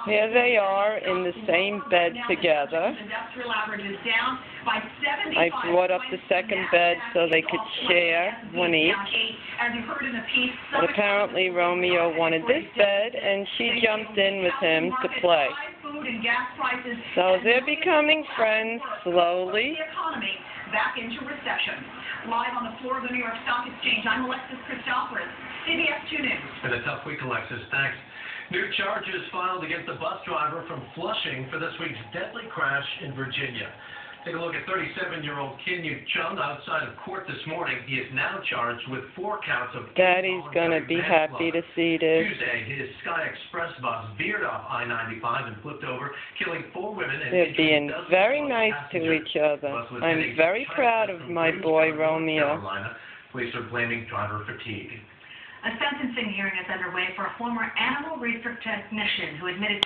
Here they are in the same bed together. I brought up the second bed so they could share one each. But apparently Romeo wanted this bed and she jumped in with him to play. So they're becoming friends slowly. Back into recession. Live on the floor of the New York Stock Exchange, I'm Alexis Christoforous, CBS 2 News. And a tough week, Alexis. Thanks. New charges filed against the bus driver from Flushing for this week's deadly crash in Virginia. Take a look at 37-year-old Kinyu Chung outside of court this morning. He is now charged with 4 counts of Daddy's gonna be happy to see this. Tuesday, his Sky Express bus veered off I-95 and flipped over, killing 4 women and They're being very nice to each other. I'm very proud of my boy Romeo. Police are blaming driver fatigue. A sentencing hearing is underway for a former animal research technician who admitted